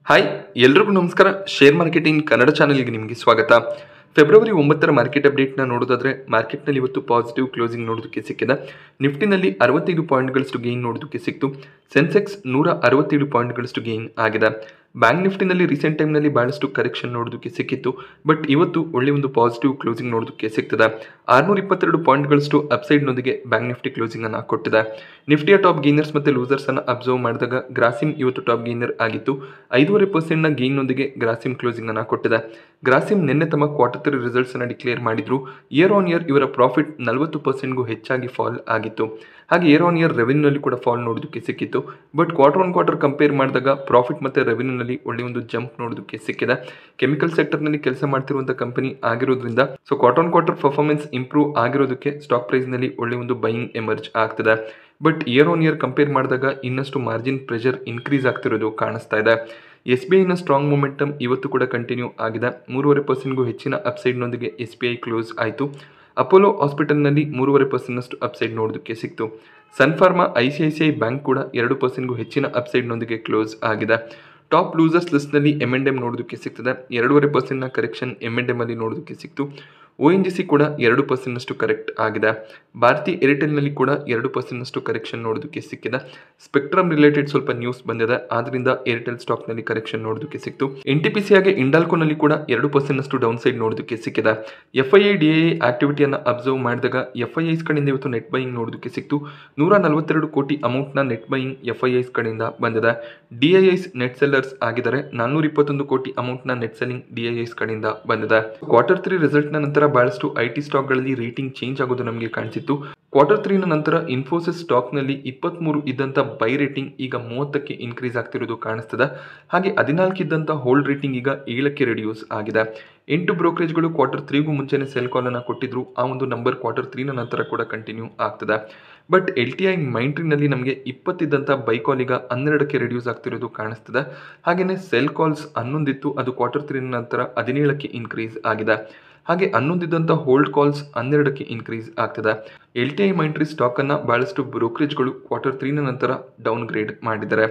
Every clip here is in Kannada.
ಹಾಯ್ ಎಲ್ರಿಗೂ ನಮಸ್ಕಾರ. ಶೇರ್ ಮಾರ್ಕೆಟಿಂಗ್ ಕನ್ನಡ ಚಾನೆಲ್ಗೆ ನಿಮಗೆ ಸ್ವಾಗತ. ಫೆಬ್ರವರಿ 9ರ ಮಾರ್ಕೆಟ್ ಅಪ್ಡೇಟ್ನ ನೋಡೋದಾದ್ರೆ ಮಾರ್ಕೆಟ್ನಲ್ಲಿ ಇವತ್ತು ಪಾಸಿಟಿವ್ ಕ್ಲೋಸಿಂಗ್ ನೋಡೋದಕ್ಕೆ ಸಿಕ್ಕಿದೆ. ನಿಫ್ಟಿನಲ್ಲಿ 65 ಪಾಯಿಂಟ್ಗಳಷ್ಟು ಗೇನ್ ನೋಡೋದಕ್ಕೆ ಸಿಕ್ತು. ಸೆನ್ಸೆಕ್ಸ್ 167 ಪಾಯಿಂಟ್ಗಳಷ್ಟು ಗೇನ್ ಆಗಿದೆ. ಬ್ಯಾಂಕ್ ನಿಫ್ಟಿನಲ್ಲಿ ರೀಸೆಂಟ್ ಟೈಮ್ನಲ್ಲಿ ಬಹಳಷ್ಟು ಕರೆಕ್ಷನ್ ನೋಡೋದಕ್ಕೆ ಸಿಕ್ಕಿತ್ತು. ಬಟ್ ಇವತ್ತು ಒಳ್ಳೆ ಒಂದು ಪಾಸಿಟಿವ್ ಕ್ಲೋಸಿಂಗ್ ನೋಡೋದಕ್ಕೆ ಸಿಗ್ತದೆ. 622 ಪಾಯಿಂಟ್ಗಳಷ್ಟು ಅಪ್ಸೈಡ್ನೊಂದಿಗೆ ಬ್ಯಾಂಕ್ ನಿಫ್ಟಿ ಕ್ಲೋಸಿಂಗ್ ಅನ್ನು ಕೊಟ್ಟಿದೆ. ನಿಫ್ಟಿಯ ಟಾಪ್ ಗೇನರ್ಸ್ ಮತ್ತು ಲೂಸರ್ಸ್ ಅನ್ನು ಅಬ್ಸರ್ವ್ ಮಾಡಿದಾಗ ಗ್ರಾಸಿಮ್ ಇವತ್ತು ಟಾಪ್ ಗೇನರ್ ಆಗಿತ್ತು. 5.5% ಗೇನ್ನೊಂದಿಗೆ ಗ್ರಾಸಿಮ್ ಕ್ಲೋಸಿಂಗ್ ಅನ್ನು ಕೊಟ್ಟಿದೆ. ಗ್ರಾಸಿಮ್ ನಿನ್ನೆ ತಮ್ಮ ಕ್ವಾರ್ಟರ್ 3 ರಿಸಲ್ಟ್ಸ್ ಅನ್ನು ಡಿಕ್ಲೇರ್ ಮಾಡಿದ್ರು. ಇಯರ್ ಆನ್ ಇಯರ್ ಇವರ ಪ್ರಾಫಿಟ್ 40%ಗೂ ಹೆಚ್ಚಾಗಿ ಫಾಲ್ ಆಗಿತ್ತು. ಹಾಗೆ ಇಯರ್ ಆನ್ ಇಯರ್ ರೆವೆನ್ಯೂನಲ್ಲಿ ಕೂಡ ಫಾಲ್ ನೋಡೋದಕ್ಕೆ ಸಿಕ್ಕಿತ್ತು. But quarter on quarter compare ಮಾಡಿದಾಗ ಪ್ರಾಫಿಟ್ ಮತ್ತು ರೆವೆನ್ಯೂನಲ್ಲಿ ಒಳ್ಳೆ ಒಂದು ಜಂಪ್ ನೋಡೋದಕ್ಕೆ ಸಿಕ್ಕಿದೆ. ಕೆಮಿಕಲ್ ಸೆಕ್ಟರ್ನಲ್ಲಿ ಕೆಲಸ ಮಾಡ್ತಿರುವಂಥ ಕಂಪನಿ ಆಗಿರೋದ್ರಿಂದ quarter on quarter performance improve ಆಗಿರೋದಕ್ಕೆ ಸ್ಟಾಕ್ ಪ್ರೈಸ್ನಲ್ಲಿ ಒಳ್ಳೆ ಒಂದು ಬೈಯಿಂಗ್ ಎಮರ್ಜ್ ಆಗ್ತದೆ. But year on year compare ಮಾಡಿದಾಗ ಇನ್ನಷ್ಟು ಮಾರ್ಜಿನ್ ಪ್ರೆಷರ್ ಇನ್ಕ್ರೀಸ್ ಆಗ್ತಿರೋದು ಕಾಣಿಸ್ತಾ ಇದೆ. SBIನ ಸ್ಟ್ರಾಂಗ್ ಮೊಮೆಂಟಮ್ ಇವತ್ತು ಕೂಡ ಕಂಟಿನ್ಯೂ ಆಗಿದೆ. 3.5%ಗೂ ಹೆಚ್ಚಿನ ಅಪ್ಸೈಡ್ನೊಂದಿಗೆ SBI ಕ್ಲೋಸ್ ಆಯಿತು. ಅಪೋಲೋ ಹಾಸ್ಪಿಟಲ್ನಲ್ಲಿ 3.5%ನಷ್ಟು ಅಪ್ಸೈಡ್ ನೋಡೋದಕ್ಕೆ ಸಿಕ್ತು. ಸನ್ ಫಾರ್ಮಾ ICICI ಬ್ಯಾಂಕ್ ಕೂಡ 2%ಗೂ ಹೆಚ್ಚಿನ ಅಪ್ಸೈಡ್ನೊಂದಿಗೆ ಕ್ಲೋಸ್ ಆಗಿದೆ. ಟಾಪ್ ಲೂಸರ್ಸ್ ಲಿಸ್ಟ್ನಲ್ಲಿ M&M ನೋಡೋದಕ್ಕೆ ಸಿಗ್ತದೆ. 2.5%ನ ಕರೆಕ್ಷನ್ M&M ಅಲ್ಲಿ ನೋಡೋದಕ್ಕೆ ಸಿಕ್ತು. ONGC ಕೂಡ 2%ನಷ್ಟು ಕರೆಕ್ಟ್ ಆಗಿದೆ. ಭಾರತಿ ಏರ್ಟೆಲ್ನಲ್ಲಿ ಕೂಡ 2%ನಷ್ಟು ಕರೆಕ್ಷನ್ ನೋಡೋದಕ್ಕೆ ಸಿಕ್ಕಿದೆ. ಸ್ಪೆಕ್ಟ್ರಮ್ ರಿಲೇಟೆಡ್ ಸ್ವಲ್ಪ ನ್ಯೂಸ್ ಬಂದಿದೆ, ಆದ್ರಿಂದ ಏರ್ಟೆಲ್ ಸ್ಟಾಕ್ನಲ್ಲಿ ಕರೆಕ್ಷನ್ ನೋಡೋದಕ್ಕೆ ಸಿಕ್ತು. NTPC ಹಾಗೆ ಇಂಡಾಲ್ಕೋನಲ್ಲಿ ಕೂಡ 2%ನಷ್ಟು ಡೌನ್ ಸೈಡ್ ನೋಡೋದಕ್ಕೆ ಸಿಕ್ಕಿದೆ. FII DII ಆಕ್ಟಿವಿಟಿಯನ್ನು ಅಬ್ಸರ್ವ್ ಮಾಡಿದಾಗ FIIಸ್ ಕಡೆಯಿಂದ ಇವತ್ತು ನೆಟ್ ಬೈಯಿಂಗ್ ನೋಡೋದಕ್ಕೆ ಸಿಕ್ತು. 142 ಕೋಟಿ ಅಮೌಂಟ್ನ ನೆಟ್ ಬೈಯಿಂಗ್ FIIಸ್ ಕಡೆಯಿಂದ ಬಂದಿದೆ. DIIಸ್ ನೆಟ್ ಸೆಲ್ಲರ್ಸ್ ಆಗಿದ್ದಾರೆ. 421 ಕೋಟಿ ಅಮೌಂಟ್ನ ನೆಟ್ ಸೆಲ್ಲಿಂಗ್ DIIಸ್ ಕಡೆಯಿಂದ ಬಂದಿದೆ. ಕ್ವಾರ್ಟರ್ 3 ರಿಸಲ್ಟ್ನ ನಂತರ ಬಹಳಷ್ಟು IT ಸ್ಟಾಕ್ಗಳಲ್ಲಿ ರೇಟಿಂಗ್ ಚೇಂಜ್ ಆಗೋದು ನಮಗೆ ಕಾಣಿಸಿತ್ತು. ಕ್ವಾರ್ಟರ್ 3ನ ನಂತರ ಇನ್ಫೋಸಿಸ್ ಸ್ಟಾಕ್ನಲ್ಲಿ 23 ಇದ್ದಂಥ ಬೈ ರೇಟಿಂಗ್ ಈಗ 30ಕ್ಕೆ ಇನ್ಕ್ರೀಸ್ ಆಗ್ತಿರೋದು ಕಾಣಿಸ್ತದೆ. ಹಾಗೆ 14 ಇದ್ದಂಥ ಹೋಲ್ಡ್ ರೇಟಿಂಗ್ ಈಗ 7ಕ್ಕೆ ರಿಡ್ಯೂಸ್ ಆಗಿದೆ. 8 ಬ್ರೋಕರೇಜ್ಗಳು ಕ್ವಾರ್ಟರ್ 3ಗೂ ಮುಂಚೆನೆ ಸೆಲ್ ಕಾಲ್ ಅನ್ನು ಕೊಟ್ಟಿದ್ರು. ಆ ಒಂದು ನಂಬರ್ ಕ್ವಾರ್ಟರ್ 3ನ ನಂತರ ಕೂಡ ಕಂಟಿನ್ಯೂ ಆಗ್ತದೆ. ಬಟ್ LTI ಮೈಂಟ್ರಿನಲ್ಲಿ ನಮಗೆ 20 ಇದ್ದಂಥ ಬೈ ಕಾಲ್ ಈಗ 12ಕ್ಕೆ ರಿಡ್ಯೂಸ್ ಆಗ್ತಿರೋದು ಕಾಣಿಸ್ತದೆ. ಹಾಗೆಯೇ ಸೆಲ್ ಕಾಲ್ಸ್ 11 ಇತ್ತು, ಅದು ಕ್ವಾರ್ಟರ್ 3ನ ನಂತರ 17ಕ್ಕೆ ಇನ್ಕ್ರೀಸ್ ಆಗಿದೆ. ಹಾಗೆ 11 ಇದ್ದಂಥ ಹೋಲ್ಡ್ ಕಾಲ್ಸ್ 12ಕ್ಕೆ ಇನ್ಕ್ರೀಸ್ ಆಗ್ತದೆ. LTI ಮೈಂಟ್ರಿ ಸ್ಟಾಕನ್ನು ಬಹಳಷ್ಟು ಬ್ರೋಕರೇಜ್ಗಳು ಕ್ವಾರ್ಟರ್ 3ನ ನಂತರ ಡೌನ್ ಗ್ರೇಡ್ ಮಾಡಿದ್ದಾರೆ.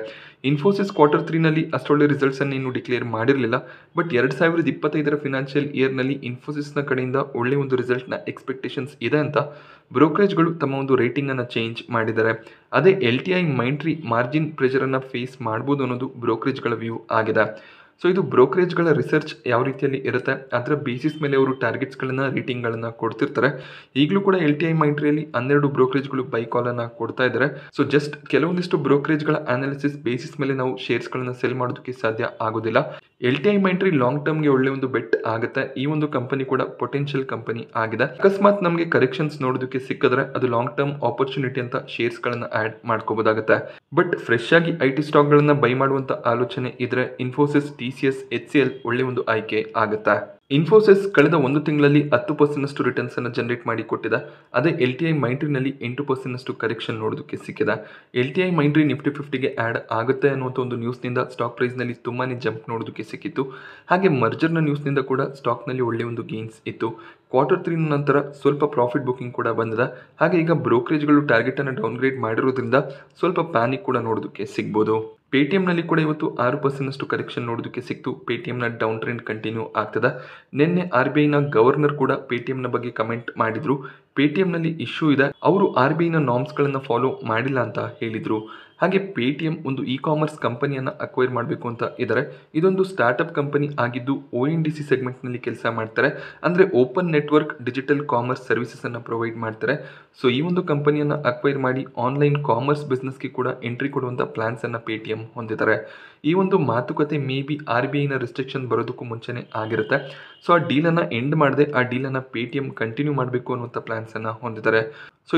ಇನ್ಫೋಸಿಸ್ ಕ್ವಾರ್ಟರ್ 3ನಲ್ಲಿ ಅಷ್ಟೊಳ್ಳೆ ರಿಸಲ್ಟ್ಸ್ ಅನ್ನು ಇನ್ನೂ ಡಿಕ್ಲೇರ್ ಮಾಡಿರಲಿಲ್ಲ. ಬಟ್ 2025ರ ಫಿನಾನ್ಷಿಯಲ್ ಇಯರ್ನಲ್ಲಿ ಇನ್ಫೋಸಿಸ್ನ ಕಡೆಯಿಂದ ಒಳ್ಳೆ ಒಂದು ರಿಸಲ್ಟ್ನ ಎಕ್ಸ್ಪೆಕ್ಟೇಷನ್ಸ್ ಇದೆ ಅಂತ ಬ್ರೋಕರೇಜ್ಗಳು ತಮ್ಮ ಒಂದು ರೇಟಿಂಗನ್ನು ಚೇಂಜ್ ಮಾಡಿದ್ದಾರೆ. ಅದೇ LTI ಮೈಂಟ್ರಿ ಮಾರ್ಜಿನ್ ಪ್ರೆಷರನ್ನು ಫೇಸ್ ಮಾಡ್ಬೋದು ಅನ್ನೋದು ಬ್ರೋಕರೇಜ್ಗಳ ವ್ಯೂ ಆಗಿದೆ. ಇದು ಬ್ರೋಕರೇಜ್ಗಳ ರಿಸರ್ಚ್ ಯಾವ ರೀತಿಯಲ್ಲಿ ಇರುತ್ತೆ, ಅದರ ಬೇಸಿಸ್ ಮೇಲೆ ಅವರು ಟಾರ್ಗೆಟ್ಸ್ಗಳನ್ನು ರೇಟಿಂಗ್ಗಳನ್ನು ಕೊಡ್ತಿರ್ತಾರೆ. ಈಗಲೂ ಕೂಡ LTI ಮೈಂಟ್ರಿಯಲ್ಲಿ 12 ಬ್ರೋಕರೇಜ್ಗಳು ಬೈ ಕಾಲನ್ನು ಕೊಡ್ತಾ ಇದ್ದಾರೆ. ಜಸ್ಟ್ ಕೆಲವೊಂದಿಷ್ಟು ಬ್ರೋಕರೇಜ್ಗಳ ಅನಾಲಿಸಿಸ್ ಬೇಸಿಸ್ ಮೇಲೆ ನಾವು ಶೇರ್ಸ್ಗಳನ್ನು ಸೆಲ್ ಮಾಡೋದಕ್ಕೆ ಸಾಧ್ಯ ಆಗೋದಿಲ್ಲ. LTI ಮೈಂಟ್ರಿ ಲಾಂಗ್ ಟರ್ಮ್ಗೆ ಒಳ್ಳೆ ಒಂದು ಬೆಟ್ ಆಗುತ್ತೆ. ಈ ಒಂದು ಕಂಪನಿ ಕೂಡ ಪೊಟೆನ್ಷಿಯಲ್ ಕಂಪನಿ ಆಗಿದೆ. ಅಕಸ್ಮಾತ್ ನಮಗೆ ಕರೆಕ್ಷನ್ಸ್ ನೋಡೋದಕ್ಕೆ ಸಿಕ್ಕಿದ್ರೆ ಅದು ಲಾಂಗ್ ಟರ್ಮ್ ಆಪರ್ಚುನಿಟಿ ಅಂತ ಶೇರ್ಸ್ಗಳನ್ನು ಆಡ್ ಮಾಡ್ಕೋಬಹುದಾಗುತ್ತೆ. ಬಟ್ ಫ್ರೆಶ್ ಆಗಿ IT ಸ್ಟಾಕ್ಗಳನ್ನು ಬೈ ಮಾಡುವಂಥ ಆಲೋಚನೆ ಇದ್ರೆ ಇನ್ಫೋಸಿಸ್, TCS, HCL ಒಳ್ಳೆ ಒಂದು ಆಯ್ಕೆ ಆಗುತ್ತೆ. ಇನ್ಫೋಸಿಸ್ ಕಳೆದ ಒಂದು ತಿಂಗಳಲ್ಲಿ 10%ನಷ್ಟು ರಿಟರ್ನ್ಸ್ ಅನ್ನು ಜನರೇಟ್ ಮಾಡಿ ಕೊಟ್ಟಿದೆ. ಅದೇ LTI ಮೈಂಟ್ರಿನಲ್ಲಿ 8%ನಷ್ಟು ಕರೆಕ್ಷನ್ ನೋಡೋದಕ್ಕೆ ಸಿಕ್ಕಿದೆ. LTI ಮೈಂಟ್ರಿ ನಿಫ್ಟಿ 50ಗೆ ಆ್ಯಡ್ ಆಗುತ್ತೆ ಅನ್ನುವಂಥ ಒಂದು ನ್ಯೂಸ್ನಿಂದ ಸ್ಟಾಕ್ ಪ್ರೈಸ್ನಲ್ಲಿ ತುಂಬಾ ಜಂಪ್ ನೋಡೋದಕ್ಕೆ ಸಿಕ್ಕಿತ್ತು. ಹಾಗೆ ಮರ್ಜರ್ನ ನ್ಯೂಸ್ನಿಂದ ಕೂಡ ಸ್ಟಾಕ್ನಲ್ಲಿ ಒಳ್ಳೆ ಒಂದು ಗೇನ್ಸ್ ಇತ್ತು. ಕ್ವಾರ್ಟರ್ 3ನ ನಂತರ ಸ್ವಲ್ಪ ಪ್ರಾಫಿಟ್ ಬುಕಿಂಗ್ ಕೂಡ ಬಂದಿದೆ. ಹಾಗೆ ಈಗ ಬ್ರೋಕರೇಜ್ಗಳು ಟಾರ್ಗೆಟನ್ನು ಡೌನ್ಗ್ರೇಡ್ ಮಾಡಿರೋದ್ರಿಂದ ಸ್ವಲ್ಪ ಪ್ಯಾನಿಕ್ ಕೂಡ ನೋಡೋದಕ್ಕೆ ಸಿಗ್ಬೋದು. ಪೇಟಿಎಂನಲ್ಲಿ ಕೂಡ ಇವತ್ತು 6%ನಷ್ಟು ಕರೆಕ್ಷನ್ ನೋಡೋದಕ್ಕೆ ಸಿಕ್ತು. ಪೇಟಿಎಂನ ಡೌನ್ ಟ್ರೆಂಡ್ ಕಂಟಿನ್ಯೂ ಆಗ್ತದೆ. ನಿನ್ನೆ RBIನ ಗವರ್ನರ್ ಕೂಡ ಪೇಟಿಎಂನ ಬಗ್ಗೆ ಕಮೆಂಟ್ ಮಾಡಿದ್ರು. ಪೇಟಿಎಂನಲ್ಲಿ ಇಶ್ಯೂ ಇದೆ, ಅವರು RBIನ ನಾರ್ಮ್ಸ್ಗಳನ್ನು ಫಾಲೋ ಮಾಡಿಲ್ಲ ಅಂತ ಹೇಳಿದರು. ಹಾಗೆ ಪೇಟಿಎಂ ಒಂದು ಕಾಮರ್ಸ್ ಕಂಪನಿಯನ್ನು ಅಕ್ವೈರ್ ಮಾಡಬೇಕು ಅಂತ ಇದ್ದಾರೆ. ಇದೊಂದು ಸ್ಟಾರ್ಟಪ್ ಕಂಪನಿ ಆಗಿದ್ದು ONDC ಸೆಗ್ಮೆಂಟ್ನಲ್ಲಿ ಕೆಲಸ ಮಾಡ್ತಾರೆ. ಅಂದರೆ ಓಪನ್ ನೆಟ್ವರ್ಕ್ ಡಿಜಿಟಲ್ ಕಾಮರ್ಸ್ ಸರ್ವಿಸಸನ್ನು ಪ್ರೊವೈಡ್ ಮಾಡ್ತಾರೆ. ಈ ಒಂದು ಕಂಪನಿಯನ್ನು ಅಕ್ವೈರ್ ಮಾಡಿ ಆನ್ಲೈನ್ ಕಾಮರ್ಸ್ ಬಿಸ್ನೆಸ್ಗೆ ಕೂಡ ಎಂಟ್ರಿ ಕೊಡುವಂಥ ಪ್ಲಾನ್ಸನ್ನು ಪೇಟಿಎಂ ಹೊಂದಿದ್ದಾರೆ. ಈ ಒಂದು ಮಾತುಕತೆ ಮೇ ಬಿ RBIನ ರಿಸ್ಟ್ರಿಕ್ಷನ್ ಬರೋದಕ್ಕೂ ಮುಂಚೆನೇ ಆಗಿರುತ್ತೆ. ಆ ಡೀಲನ್ನು ಎಂಡ್ ಮಾಡದೆ ಆ ಡೀಲನ್ನು ಪೇಟಿಎಂ ಕಂಟಿನ್ಯೂ ಮಾಡಬೇಕು ಅನ್ನುವಂಥ ಪ್ಲಾನ್ಸನ್ನು ಹೊಂದಿದ್ದಾರೆ.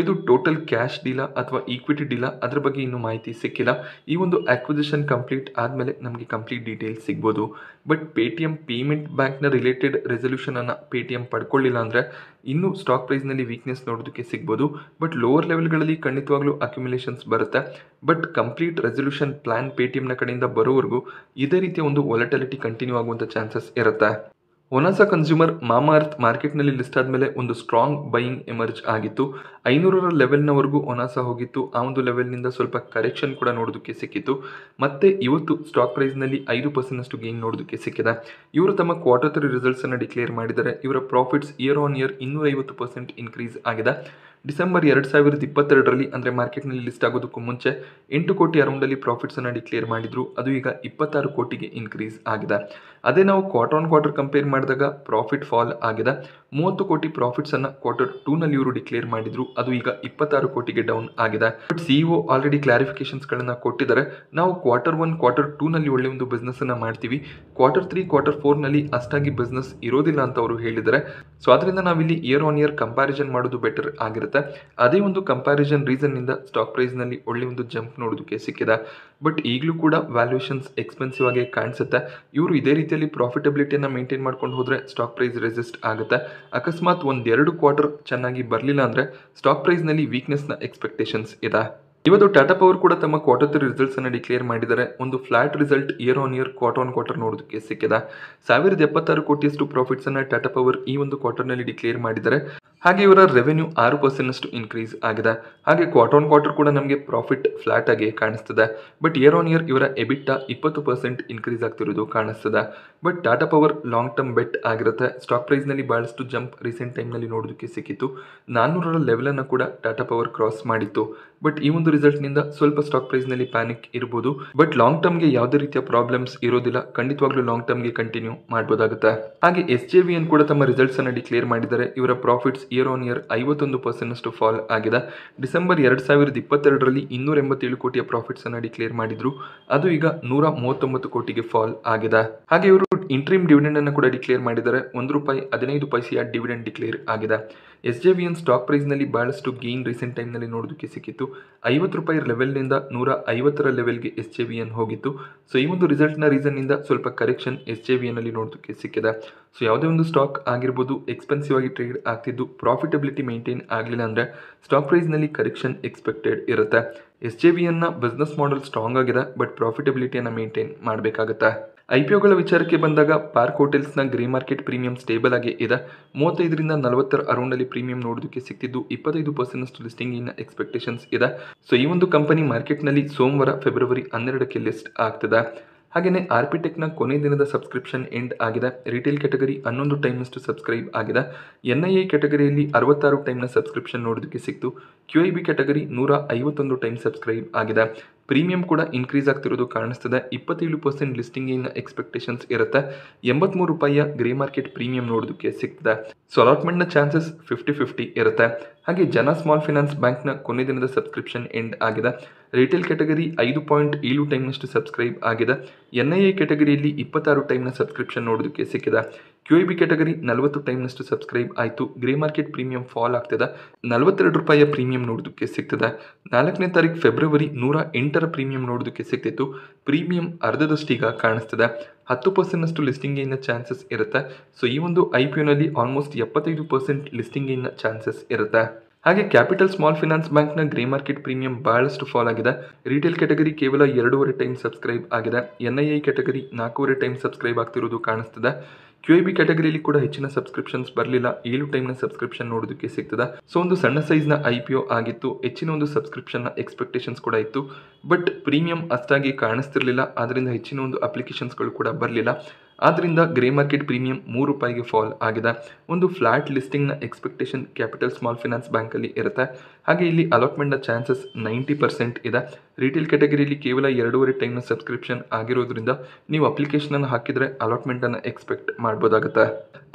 ಇದು ಟೋಟಲ್ ಕ್ಯಾಶ್ ಡೀಲಾ ಅಥವಾ ಈಕ್ವಿಟಿ ಡೀಲಾ, ಅದರ ಬಗ್ಗೆ ಇನ್ನೂ ಮಾಹಿತಿ ಸಿಕ್ಕಿಲ್ಲ. ಈ ಒಂದು ಆಕ್ವಿಸಿಷನ್ ಕಂಪ್ಲೀಟ್ ಆದಮೇಲೆ ನಮಗೆ ಕಂಪ್ಲೀಟ್ ಡೀಟೇಲ್ಸ್ ಸಿಗ್ಬೋದು. ಬಟ್ ಪೇಟಿಎಂ ಪೇಮೆಂಟ್ ಬ್ಯಾಂಕ್ನ ರಿಲೇಟೆಡ್ ರೆಸಲ್ಯೂಷನನ್ನು ಪೇಟಿಎಂ ಪಡ್ಕೊಳ್ಳಿಲ್ಲ ಅಂದರೆ ಇನ್ನೂ ಸ್ಟಾಕ್ ಪ್ರೈಸ್ನಲ್ಲಿ ವೀಕ್ನೆಸ್ ನೋಡೋದಕ್ಕೆ ಸಿಗ್ಬೋದು. ಬಟ್ ಲೋವರ್ ಲೆವೆಲ್ಗಳಲ್ಲಿ ಖಂಡಿತವಾಗ್ಲೂ ಅಕ್ಯುಮುಲೇಷನ್ಸ್ ಬರುತ್ತೆ. ಬಟ್ ಕಂಪ್ಲೀಟ್ ರೆಸಲ್ಯೂಷನ್ ಪ್ಲಾನ್ ಪೇಟಿಎಂನ ಕಡೆಯಿಂದ ಬರೋವರೆಗೂ ಇದೇ ರೀತಿಯ ಒಂದು ವಾಲಟಿಲಿಟಿ ಕಂಟಿನ್ಯೂ ಆಗುವಂಥ ಚಾನ್ಸಸ್ ಇರುತ್ತೆ. ಒನಾಸಾ ಕನ್ಸ್ಯೂಮರ್ ಮಾಮಾಅರ್ತ್ ಮಾರ್ಕೆಟ್ನಲ್ಲಿ ಲಿಸ್ಟ್ ಆದಮೇಲೆ ಒಂದು ಸ್ಟ್ರಾಂಗ್ ಬೈಯಿಂಗ್ ಎಮರ್ಜ್ ಆಗಿತ್ತು. 500ರ ಲೆವೆಲ್ನವರೆಗೂ ಒನಾಸಾ ಹೋಗಿತ್ತು. ಆ ಒಂದು ಲೆವೆಲ್ನಿಂದ ಸ್ವಲ್ಪ ಕರೆಕ್ಷನ್ ಕೂಡ ನೋಡೋದಕ್ಕೆ ಸಿಕ್ಕಿತ್ತು. ಮತ್ತೆ ಇವತ್ತು ಸ್ಟಾಕ್ ಪ್ರೈಸ್ನಲ್ಲಿ 5% ಗೇನ್ ನೋಡೋದಕ್ಕೆ ಸಿಕ್ಕಿದೆ. ಇವರು ತಮ್ಮ ಕ್ವಾರ್ಟರ್ 3 ರಿಸಲ್ಟ್ಸನ್ನು ಡಿಕ್ಲೇರ್ ಮಾಡಿದ್ದಾರೆ. ಇವರ profits year on year 250% increase ಆಗಿದೆ. ಡಿಸೆಂಬರ್ 2022ರಲ್ಲಿ ಅಂದರೆ ಮಾರ್ಕೆಟ್ನಲ್ಲಿ ಲಿಸ್ಟ್ ಆಗೋದಕ್ಕೂ ಮುಂಚೆ 8 ಕೋಟಿ ಅರೌಂಡಲ್ಲಿ ಪ್ರಾಫಿಟ್ಸನ್ನು ಡಿಕ್ಲೇರ್ ಮಾಡಿದ್ರು. ಅದು ಈಗ 26 ಕೋಟಿಗೆ ಇನ್ಕ್ರೀಸ್ ಆಗಿದೆ. ಅದೇ ನಾವು ಕ್ವಾರ್ಟರ್ ಆನ್ ಕ್ವಾರ್ಟರ್ ಕಂಪೇರ್ ಮಾಡಿದಾಗ ಪ್ರಾಫಿಟ್ ಫಾಲ್ ಆಗಿದೆ. 30 ಕೋಟಿ ಪ್ರಾಫಿಟ್ಸನ್ನು ಕ್ವಾರ್ಟರ್ 2ನಲ್ಲಿ ಇವರು ಡಿಕ್ಲೇರ್ ಮಾಡಿದ್ರು. ಅದು ಈಗ 26 ಕೋಟಿಗೆ ಡೌನ್ ಆಗಿದೆ. ಬಟ್ ಸಿಇಒ ಆಲ್ರೆಡಿ ಕ್ಲಾರಿಫಿಕೇಶನ್ಸ್ಗಳನ್ನು ಕೊಟ್ಟಿದ್ದಾರೆ. ನಾವು ಕ್ವಾರ್ಟರ್ 1 ಕ್ವಾರ್ಟರ್ 2ನಲ್ಲಿ ಒಳ್ಳೆ ಒಂದು ಬಿಸ್ನೆಸ್ಸನ್ನು ಮಾಡ್ತೀವಿ, ಕ್ವಾರ್ಟರ್ 3 ಕ್ವಾರ್ಟರ್ 4ನಲ್ಲಿ ಅಷ್ಟಾಗಿ ಬಿಸ್ನೆಸ್ ಇರೋದಿಲ್ಲ ಅಂತ ಅವರು ಹೇಳಿದ್ದಾರೆ. ಸೊ ಅದರಿಂದ ನಾವಿಲ್ಲಿ ಇಯರ್ ಆನ್ ಇಯರ್ ಕಂಪ್ಯಾರಿಸನ್ ಮಾಡೋದು ಬೆಟರ್ ಆಗಿರುತ್ತೆ. ಅದೇ ಒಂದು ಕಂಪ್ಯಾರಿಸನ್ ರೀಸನ್ನಿಂದ ಸ್ಟಾಕ್ ಪ್ರೈಸ್ನಲ್ಲಿ ಒಳ್ಳೆ ಒಂದು ಜಂಪ್ ನೋಡೋದಕ್ಕೆ ಸಿಕ್ಕಿದೆ. ಬಟ್ ಈಗಲೂ ಕೂಡ ವ್ಯಾಲ್ಯೂಷನ್ಸ್ ಎಕ್ಸ್ಪೆನ್ಸಿವ್ ಆಗಿ ಕಾಣಿಸುತ್ತೆ. ಇವರು ಇದೇ ರೀತಿಯಲ್ಲಿ ಪ್ರಾಫಿಟಬಿಲಿಟಿಯನ್ನು ಮೇಂಟೈನ್ ಮಾಡ್ಕೊಂಡು ಹೋದರೆ ಸ್ಟಾಕ್ ಪ್ರೈಸ್ ರೆಸಿಸ್ಟ್ ಆಗುತ್ತೆ. ಅಕಸ್ಮಾತ್ 1-2 ಕ್ವಾರ್ಟರ್ ಚೆನ್ನಾಗಿ ಬರಲಿಲ್ಲ ಅಂದರೆ ಸ್ಟಾಕ್ ಪ್ರೈಸ್ನಲ್ಲಿ ವೀಕ್ನೆಸ್ನ ಎಕ್ಸ್ಪೆಕ್ಟೇಷನ್ಸ್ ಇದೆ. ಇವತ್ತು ಟಾಟಾ ಪವರ್ ಕೂಡ ತಮ್ಮ ಕ್ವಾರ್ಟರ್ 3 ರಿಸಲ್ಟ್ಸ್ ಅನ್ನು ಡಿಕ್ಲೇರ್ ಮಾಡಿದ್ದಾರೆ. ಒಂದು flat result year on year quarter on quarter ನೋಡೋದಕ್ಕೆ ಸಿಕ್ಕಿದೆ. 1076 ಕೋಟಿಯಷ್ಟು ಪ್ರಾಫಿಟ್ಸ್ ಅನ್ನು ಟಾಟಾ ಪವರ್ ಈ ಒಂದು ಕ್ವಾರ್ಟರ್ನಲ್ಲಿ ಡಿಕ್ಲೇರ್ ಮಾಡಿದ್ದಾರೆ. ಹಾಗೆ ಇವರ ರೆವೆನ್ಯೂ 6% ಇನ್ಕ್ರೀಸ್ ಆಗಿದೆ. ಹಾಗೆ ಕ್ವಾರ್ಟರ್ ಆನ್ ಕ್ವಾರ್ಟರ್ ಕೂಡ ನಮಗೆ ಪ್ರಾಫಿಟ್ ಫ್ಲಾಟ್ ಆಗಿ ಕಾಣಿಸ್ತದೆ. ಬಟ್ ಇಯರ್ ಆನ್ ಇಯರ್ ಇವರ ಎಬಿಟಾ 20% ಇನ್ಕ್ರೀಸ್ ಆಗ್ತಿರೋದು ಕಾಣಿಸ್ತದೆ. But Tata power long term bet ಆಗಿರುತ್ತೆ. ಸ್ಟಾಕ್ ಪ್ರೈಸ್ನಲ್ಲಿ ಬಹಳಷ್ಟು ಜಂಪ್ ರೀಸೆಂಟ್ ಟೈಮ್ನಲ್ಲಿ ನೋಡೋದಕ್ಕೆ ಸಿಕ್ಕಿತ್ತು. 400ರ ಲೆವೆಲನ್ನು ಕೂಡ ಟಾಟಾ ಪವರ್ ಕ್ರಾಸ್ ಮಾಡಿತ್ತು. ಬಟ್ ಈ ಒಂದು ರಿಸಲ್ಟ್ನಿಂದ ಸ್ವಲ್ಪ ಸ್ಟಾಕ್ ಪ್ರೈಸ್ನಲ್ಲಿ ಪ್ಯಾನಿಕ್ ಇರ್ಬೋದು. ಬಟ್ ಲಾಂಗ್ ಟರ್ಮ್ಗೆ ಯಾವುದೇ ರೀತಿಯ ಪ್ರಾಬ್ಲಮ್ಸ್ ಇರೋದಿಲ್ಲ. ಖಂಡಿತವಾಗ್ಲೂ ಲಾಂಗ್ ಟರ್ಮ್ಗೆ ಕಂಟಿನ್ಯೂ ಮಾಡ್ಬೋದಾಗುತ್ತೆ. ಹಾಗೆ SJVN ಕೂಡ ತಮ್ಮ ರಿಸಲ್ಟ್ಸ್ ಅನ್ನು ಡಿಕ್ಲೇರ್ ಮಾಡಿದ್ದಾರೆ. ಇವರ profits year on year 51% fall ಆಗಿದೆ. ಡಿಸೆಂಬರ್ 2022ರಲ್ಲಿ 287 ಕೋಟಿಯ ಪ್ರಾಫಿಟ್ಸ್ ಅನ್ನು ಡಿಕ್ಲೇರ್ ಮಾಡಿದ್ರು. ಅದು ಈಗ 139 ಕೋಟಿಗೆ ಫಾಲ್ ಆಗಿದೆ. ಹಾಗೆ ಇವರು ಇಂಟ್ರೀಮ್ ಡಿವಿಡೆಂಡ್ ಅನ್ನು ಕೂಡ ಡಿಕ್ಲೇರ್ ಮಾಡಿದ್ದಾರೆ. ₹1.15 ಡಿವಿಡೆಂಡ್ ಡಿಕ್ಲೇರ್ ಆಗಿದೆ. SJVN ಸ್ಟಾಕ್ ಪ್ರೈಸ್ನಲ್ಲಿ ಬಹಳಷ್ಟು ಗೇನ್ ರೀಸೆಂಟ್ ಟೈಮ್ನಲ್ಲಿ ನೋಡೋದಕ್ಕೆ ಸಿಕ್ಕಿತ್ತು. ₹50 ಲೆವೆಲ್ನಿಂದ 150ರ ಲೆವೆಲ್ಗೆ SJVN ಹೋಗಿತ್ತು. ಸೊ ಈ ಒಂದು ರಿಸಲ್ಟ್ನ ರೀಸನ್ನಿಂದ ಸ್ವಲ್ಪ ಕರೆಕ್ಷನ್ SJVN ಅಲ್ಲಿ ನೋಡೋದಕ್ಕೆ ಸಿಕ್ಕಿದೆ. ಸೊ ಯಾವುದೇ ಒಂದು ಸ್ಟಾಕ್ ಆಗಿರ್ಬೋದು ಎಕ್ಸ್ಪೆನ್ಸಿವ್ ಆಗಿ ಟ್ರೇಡ್ ಆಗ್ತಿದ್ದು ಪ್ರಾಫಿಟಬಿಲಿಟಿ ಮೇಂಟೈನ್ ಆಗಲಿಲ್ಲ ಅಂದರೆ ಸ್ಟಾಕ್ ಪ್ರೈಸ್ನಲ್ಲಿ ಕರೆಕ್ಷನ್ ಎಕ್ಸ್ಪೆಕ್ಟೆಡ್ ಇರುತ್ತೆ. SJVNನ ಬಿಸ್ನೆಸ್ ಮಾಡೆಲ್ ಸ್ಟ್ರಾಂಗ್ ಆಗಿದೆ. ಬಟ್ ಪ್ರಾಫಿಟಬಿಲಿಟಿಯನ್ನು ಮೇಂಟೈನ್ ಮಾಡಬೇಕಾಗುತ್ತೆ. IPOಗಳ ವಿಚಾರಕ್ಕೆ ಬಂದಾಗ ಪಾರ್ಕ್ ಹೋಟೆಲ್ಸ್ನ ಗ್ರೇ ಮಾರ್ಕೆಟ್ ಪ್ರೀಮಿಯಂ ಸ್ಟೇಬಲ್ ಆಗಿ ಇದೆ. 35ರಿಂದ 40ರ ಅರೌಂಡಲ್ಲಿ ಪ್ರೀಮಿಯಂ ನೋಡೋದಕ್ಕೆ ಸಿಕ್ತಿದ್ದು 25% ಲಿಸ್ಟಿಂಗ್ ಇನ್ ಎಕ್ಸ್ಪೆಕ್ಟೇಷನ್ಸ್ ಇದೆ. ಸೊ ಈ ಒಂದು ಕಂಪನಿ ಮಾರ್ಕೆಟ್ನಲ್ಲಿ ಸೋಮವಾರ ಫೆಬ್ರವರಿ 12ಕ್ಕೆ ಲಿಸ್ಟ್ ಆಗ್ತದೆ. ಹಾಗೆಯೇ ಆರ್ಪಿಟೆಕ್ನ ಕೊನೆ ದಿನದ ಸಬ್ಸ್ಕ್ರಿಪ್ಷನ್ ಎಂಡ್ ಆಗಿದೆ. ರಿಟೇಲ್ ಕ್ಯಾಟಗರಿ 11 ಟೈಮ್ನಷ್ಟು ಸಬ್ಸ್ಕ್ರೈಬ್ ಆಗಿದೆ. NII ಕ್ಯಾಟಗರಿಯಲ್ಲಿ 66 ಟೈಮ್ನ ಸಬ್ಸ್ಕ್ರಿಪ್ಷನ್ ನೋಡೋದಕ್ಕೆ ಸಿಕ್ತು. QIB ಕ್ಯಾಟಗರಿ 151 ಟೈಮ್ ಸಬ್ಸ್ಕ್ರೈಬ್ ಆಗಿದೆ. ಪ್ರೀಮಿಯಂ ಕೂಡ ಇನ್ಕ್ರೀಸ್ ಆಗ್ತಿರೋದು ಕಾಣಿಸ್ತದೆ. 27% ಲಿಸ್ಟಿಂಗ್ ಇನ್ ಎಕ್ಸ್ಪೆಕ್ಟೇಷನ್ಸ್ ಇರುತ್ತೆ. ₹83 ಗ್ರೇ ಮಾರ್ಕೆಟ್ ಪ್ರೀಮಿಯಂ ನೋಡೋದಕ್ಕೆ ಸಿಗ್ತದೆ. ಸೊ ಅಲಾಟ್ಮೆಂಟ್ನ ಚಾನ್ಸಸ್ 50-50 ಇರುತ್ತೆ. ಹಾಗೆ ಜನ ಸ್ಮಾಲ್ ಫೈನಾನ್ಸ್ ಬ್ಯಾಂಕ್ನ ಕೊನೆ ದಿನದ ಸಬ್ಸ್ಕ್ರಿಪ್ಷನ್ ಎಂಡ್ ಆಗಿದೆ. ರಿಟೇಲ್ ಕ್ಯಾಟಗರಿ 5.7 ಟೈಮ್ನಷ್ಟು ಸಬ್ಸ್ಕ್ರೈಬ್ ಆಗಿದೆ. NII ಕ್ಯಾಟಗರಿಯಲ್ಲಿ 26 ಟೈಮ್ನ ಸಬ್ಸ್ಕ್ರಿಪ್ಷನ್ ನೋಡೋದಕ್ಕೆ ಸಿಕ್ಕಿದೆ. QIB ಕ್ಯಾಟಗರಿ 40 ಟೈಮ್ನಷ್ಟು ಸಬ್ಸ್ಕ್ರೈಬ್ ಆಯಿತು. ಗ್ರೇ ಮಾರ್ಕೆಟ್ ಪ್ರೀಮಿಯಂ ಫಾಲ್ ಆಗ್ತದೆ. ₹42 ಪ್ರೀಮಿಯಂ ನೋಡೋದಕ್ಕೆ ಸಿಗ್ತದೆ. 4ನೇ ತಾರೀಕು ಫೆಬ್ರವರಿ 108ರ ಪ್ರೀಮಿಯಂ ನೋಡೋದಕ್ಕೆ ಸಿಗ್ತಿತ್ತು. ಪ್ರೀಮಿಯಂ ಅರ್ಧದಷ್ಟೀಗ ಕಾಣಿಸ್ತದೆ. 10% ಲಿಸ್ಟಿಂಗ್ ಇನ್ನ ಚಾನ್ಸಸ್ ಇರುತ್ತೆ. ಸೊ ಈ ಒಂದು IPOನಲ್ಲಿ ಆಲ್ಮೋಸ್ಟ್ 75% ಲಿಸ್ಟಿಂಗ್ ಇನ್ನ ಚಾನ್ಸಸ್ ಇರುತ್ತೆ. ಹಾಗೆ ಕ್ಯಾಪಿಟಲ್ ಸ್ಮಾಲ್ ಫೈನಾನ್ಸ್ ಬ್ಯಾಂಕ್ನ ಗ್ರೇ ಮಾರ್ಕೆಟ್ ಪ್ರೀಮಿಯಂ ಬಹಳಷ್ಟು ಫಾಲ್ ಆಗಿದೆ. ರಿಟೇಲ್ ಕ್ಯಾಟಗರಿ ಕೇವಲ 2.5 ಟೈಮ್ ಸಬ್ಸ್ಕ್ರೈಬ್ ಆಗಿದೆ. NII ಕ್ಯಾಟಗರಿ 4.5 ಟೈಮ್ ಸಬ್ಸ್ಕ್ರೈಬ್ ಆಗ್ತಿರೋದು ಕಾಣಿಸ್ತದೆ. QIB ಕ್ಯಾಟಗರಿಯಲ್ಲಿ ಕೂಡ ಹೆಚ್ಚಿನ ಸಬ್ಸ್ಕ್ರಿಪ್ಷನ್ಸ್ ಬರಲಿಲ್ಲ. 7 ಟೈಮ್ನ ಸಬ್ಸ್ಕ್ರಿಪ್ಷನ್ ನೋಡೋದಕ್ಕೆ ಸಿಗ್ತದೆ. ಸೊ ಒಂದು ಸಣ್ಣ ಸೈಜ್ನ IPO ಆಗಿತ್ತು. ಹೆಚ್ಚಿನ ಒಂದು ಸಬ್ಸ್ಕ್ರಿಪ್ಷನ್ನ ಎಕ್ಸ್ಪೆಕ್ಟೇಷನ್ಸ್ ಕೂಡ ಇತ್ತು. ಬಟ್ ಪ್ರೀಮಿಯಂ ಅಷ್ಟಾಗಿ ಕಾಣಿಸ್ತಿರ್ಲಿಲ್ಲ. ಆದ್ದರಿಂದ ಹೆಚ್ಚಿನ ಒಂದು ಅಪ್ಲಿಕೇಶನ್ಸ್ಗಳು ಕೂಡ ಬರಲಿಲ್ಲ. ಆದ್ದರಿಂದ ಗ್ರೇ ಮಾರ್ಕೆಟ್ ಪ್ರೀಮಿಯಂ ₹3ಗೆ ಫಾಲ್ ಆಗಿದೆ. ಒಂದು ಫ್ಲಾಟ್ ಲಿಸ್ಟಿಂಗ್ನ ಎಕ್ಸ್ಪೆಕ್ಟೇಷನ್ ಕ್ಯಾಪಿಟಲ್ ಸ್ಮಾಲ್ ಫೈನಾನ್ಸ್ ಬ್ಯಾಂಕಲ್ಲಿ ಇರುತ್ತೆ. ಹಾಗೆ ಇಲ್ಲಿ ಅಲಾಟ್ಮೆಂಟ್ನ ಚಾನ್ಸಸ್ 90% ಇದೆ. ರಿಟೇಲ್ ಕ್ಯಾಟಗರಿಯಲ್ಲಿ ಕೇವಲ 2.5 ಟೈಮ್ನ ಸಬ್ಸ್ಕ್ರಿಪ್ಷನ್ ಆಗಿರೋದ್ರಿಂದ ನೀವು ಅಪ್ಲಿಕೇಶನನ್ನು ಹಾಕಿದರೆ ಅಲಾಟ್ಮೆಂಟನ್ನು ಎಕ್ಸ್ಪೆಕ್ಟ್ ಮಾಡ್ಬೋದಾಗುತ್ತೆ.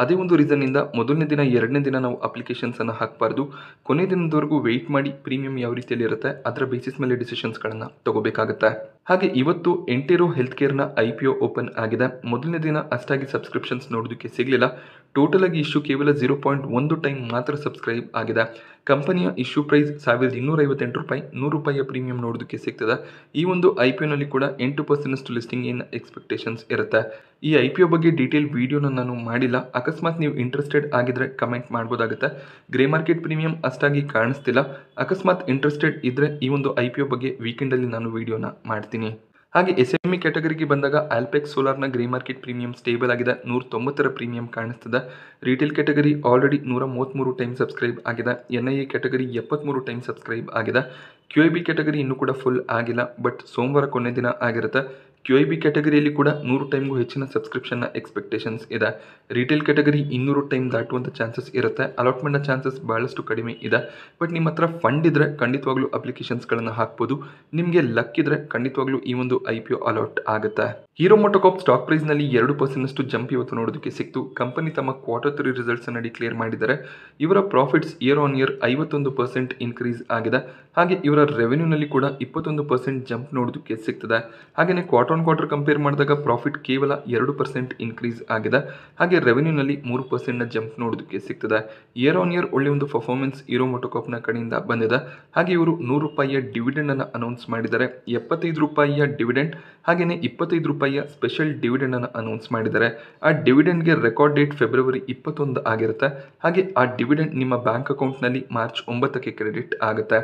ಅದೇ ಒಂದು ರೀಸನ್ನಿಂದ ಮೊದಲನೇ ದಿನ 2ನೇ ದಿನ ನಾವು ಅಪ್ಲಿಕೇಶನ್ಸನ್ನು ಹಾಕಬಾರ್ದು. ಕೊನೆ ದಿನದವರೆಗೂ ವೆಯ್ಟ್ ಮಾಡಿ ಪ್ರೀಮಿಯಂ ಯಾವ ರೀತಿಯಲ್ಲಿ ಇರುತ್ತೆ ಅದರ ಬೇಸಿಸ್ ಮೇಲೆ ಡಿಸಿಷನ್ಸ್ಗಳನ್ನು ತಗೋಬೇಕಾಗುತ್ತೆ. ಹಾಗೆ ಇವತ್ತು ಎಂಟೇರೋ ಹೆಲ್ತ್ ಕೇರ್ನ IPO ಓಪನ್ ಆಗಿದೆ. ಮೊದಲನೇ ದಿನ ಅಷ್ಟಾಗಿ ಸಬ್ಸ್ಕ್ರಿಪ್ಷನ್ಸ್ ನೋಡೋದಕ್ಕೆ ಸಿಗಲಿಲ್ಲ. ಟೋಟಲ್ ಆಗಿ ಇಶ್ಯೂ ಕೇವಲ 0.1 ಟೈಮ್ ಮಾತ್ರ ಸಬ್ಸ್ಕ್ರೈಬ್ ಆಗಿದೆ. ಕಂಪನಿಯ ಇಶ್ಯೂ ಪ್ರೈಸ್ ₹1,258. ₹100 ಪ್ರೀಮಿಯಂ ನೋಡೋದಕ್ಕೆ ಸಿಗ್ತದೆ. ಈ ಒಂದು IPOನಲ್ಲಿ ಕೂಡ 8% ಲಿಸ್ಟಿಂಗ್ ಇನ್ ಎಕ್ಸ್ಪೆಕ್ಟೇಷನ್ಸ್ ಇರುತ್ತೆ. ಈ IPO ಬಗ್ಗೆ ಡೀಟೇಲ್ ವಿಡಿಯೋನ ನಾನು ಮಾಡಿಲ್ಲ. ಅಕಸ್ಮಾತ್ ನೀವು ಇಂಟ್ರೆಸ್ಟೆಡ್ ಆಗಿದ್ರೆ ಕಮೆಂಟ್ ಮಾಡ್ಬೋದಾಗುತ್ತೆ. ಗ್ರೇ ಮಾರ್ಕೆಟ್ ಪ್ರೀಮಿಯಂ ಅಷ್ಟಾಗಿ ಕಾಣಿಸ್ತಿಲ್ಲ. ಅಕಸ್ಮಾತ್ ಇಂಟ್ರೆಸ್ಟೆಡ್ ಇದ್ದರೆ ಈ ಒಂದು IPO ಬಗ್ಗೆ ವೀಕೆಂಡಲ್ಲಿ ನಾನು ವಿಡಿಯೋನ ಮಾಡ್ತೀನಿ. ಹಾಗೆ SME ಕ್ಯಾಟಗರಿಗೆ ಬಂದಾಗ ಆಲ್ಪೆಕ್ಸ್ ಸೋಲಾರ್ನ ಗ್ರೇ ಮಾರ್ಕೆಟ್ ಪ್ರೀಮಿಯಂ ಸ್ಟೇಬಲ್ ಆಗಿದೆ, 190 ಪ್ರೀಮಿಯಂ ಕಾಣಿಸ್ತದೆ. Retail category already 133 time subscribe ಆಗಿದೆ. NIA ಕ್ಯಾಟಗರಿ 73 ಟೈಮ್ ಸಬ್ಸ್ಕ್ರೈಬ್ ಆಗಿದೆ. QIB ಕ್ಯಾಟಗರಿ ಇನ್ನೂ ಕೂಡ ಫುಲ್ ಆಗಿಲ್ಲ, ಬಟ್ ಸೋಮವಾರ ಕೊನೆ ದಿನ ಆಗಿರುತ್ತೆ. QIB ಕ್ಯಾಟಗರಿಯಲ್ಲಿ ಕೂಡ 100 ಟೈಮ್ಗೂ ಹೆಚ್ಚಿನ ಸಬ್ಸ್ಕ್ರಿಪ್ಷನ್ನ ಎಕ್ಸ್ಪೆಕ್ಟೇಷನ್ಸ್ ಇದೆ. ರಿಟೇಲ್ ಕ್ಯಾಟಗರಿ 200 ಟೈಮ್ ದಾಟುವಂಥ ಚಾನ್ಸಸ್ ಇರುತ್ತೆ. ಅಲಾಟ್ಮೆಂಟ್ನ ಚಾನ್ಸಸ್ ಭಾಳಷ್ಟು ಕಡಿಮೆ ಇದೆ. ಬಟ್ ನಿಮ್ಮ ಹತ್ರ ಫಂಡ್ ಇದ್ದರೆ ಖಂಡಿತವಾಗ್ಲೂ ಅಪ್ಲಿಕೇಶನ್ಸ್ಗಳನ್ನು ಹಾಕ್ಬೋದು. ನಿಮಗೆ ಲಕ್ ಇದ್ದರೆ ಖಂಡಿತವಾಗ್ಲೂ ಈ ಒಂದು IPO ಅಲಾಟ್ ಆಗುತ್ತೆ. ಹೀರೋ ಮೋಟೋಕಾರ್ಪ್ ಸ್ಟಾಕ್ ಪ್ರೈಸ್ನಲ್ಲಿ 2% ಜಂಪ್ ಇವತ್ತು ನೋಡೋದಕ್ಕೆ ಸಿಕ್ತು. ಕಂಪನಿ ತಮ್ಮ Q3 ರಿಸಲ್ಟ್ಸನ್ನು ಡಿಕ್ಲೇರ್ ಮಾಡಿದ್ದಾರೆ. ಇವರ profits year on year 51% increase ಆಗಿದೆ. ಹಾಗೆ ಇವರ ರೆವೆನ್ಯೂನಲ್ಲಿ ಕೂಡ 21% ಜಂಪ್ ನೋಡೋದಕ್ಕೆ ಸಿಗ್ತದೆ. ಹಾಗೆಯೇ ಕ್ವಾರ್ಟರ್ ಕಂಪೇರ್ ಮಾಡಿದಾಗ ಪ್ರಾಫಿಟ್ ಕೇವಲ 2% ಇನ್ಕ್ರೀಸ್ ಆಗಿದೆ. ಹಾಗೆ ರೆವೆನ್ಯೂನಲ್ಲಿ 3% ಜಂಪ್ ನೋಡೋದಕ್ಕೆ ಸಿಗ್ತದೆ. ಇಯರ್ ಆನ್ ಇಯರ್ ಒಳ್ಳೆಯ ಒಂದು ಪರ್ಫಾರ್ಮೆನ್ಸ್ ಹೀರೋ ಮೋಟೋಕಾರ್ಪ್ನ ಕಡೆಯಿಂದ ಬಂದಿದೆ. ಹಾಗೆ ಇವರು ₹100 ಡಿವಿಡೆಂಡ್ ಅನ್ನು ಅನೌನ್ಸ್ ಮಾಡಿದ್ದಾರೆ. ₹75 ಡಿವಿಡೆಂಡ್ ಹಾಗೆಯೇ ₹25 ಸ್ಪೆಷಲ್ ಡಿವಿಡೆಂಡ್ ಅನ್ನು ಅನೌನ್ಸ್ ಮಾಡಿದ್ದಾರೆ. ಆ ಡಿವಿಡೆಂಡ್ಗೆ ರೆಕಾರ್ಡ್ ಡೇಟ್ ಫೆಬ್ರವರಿ 21 ಆಗಿರುತ್ತೆ. ಹಾಗೆ ಆ ಡಿವಿಡೆಂಡ್ ನಿಮ್ಮ ಬ್ಯಾಂಕ್ ಅಕೌಂಟ್ನಲ್ಲಿ ಮಾರ್ಚ್ 9ಕ್ಕೆ ಕ್ರೆಡಿಟ್ ಆಗುತ್ತೆ.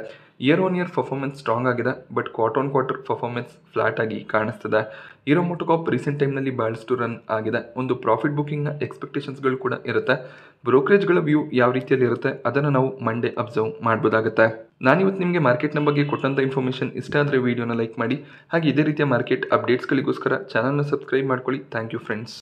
Year on year performance strong ಆಗಿದೆ, ಬಟ್ ಕ್ವಾರ್ಟರ್ ಪರ್ಫಾರ್ಮೆನ್ಸ್ ಫ್ಲಾಟ್ ಆಗಿ ಕಾಣಿಸ್ತದೆ. ಹೀರೋ ಮೋಟೋಕಾರ್ಪ್ ರೀಸೆಂಟ್ ಟೈಮ್ನಲ್ಲಿ ಭಾಳಷ್ಟು ರನ್ ಆಗಿದೆ. ಒಂದು ಪ್ರಾಫಿಟ್ ಬುಕ್ಕಿಂಗ್ನ ಎಕ್ಸ್ಪೆಕ್ಟೇಷನ್ಸ್ಗಳು ಕೂಡ ಇರುತ್ತೆ. ಬ್ರೋಕರೇಜ್ಗಳ ವ್ಯೂ ಯಾವ ರೀತಿಯಲ್ಲಿ ಇರುತ್ತೆ ಅದನ್ನು ನಾವು ಮಂಡೇ ಅಬ್ಸರ್ವ್ ಮಾಡ್ಬೋದಾಗುತ್ತೆ. ನಾನಿವತ್ತು ನಿಮಗೆ ಮಾರ್ಕೆಟ್ನ ಬಗ್ಗೆ ಕೊಟ್ಟಂಥ ಇನ್ಫಾರ್ಮೇಷನ್ ಇಷ್ಟ ಆದರೆ ವಿಡಿಯೋನ ಲೈಕ್ ಮಾಡಿ. ಹಾಗೆ ಇದೇ ರೀತಿಯ ಮಾರ್ಕೆಟ್ ಅಪ್ಡೇಟ್ಸ್ಗಳಿಗೋಸ್ಕರ ಚಾನಲ್ನ ಸಬ್ಸ್ಕ್ರೈಬ್ ಮಾಡ್ಕೊಳ್ಳಿ. Thank you friends.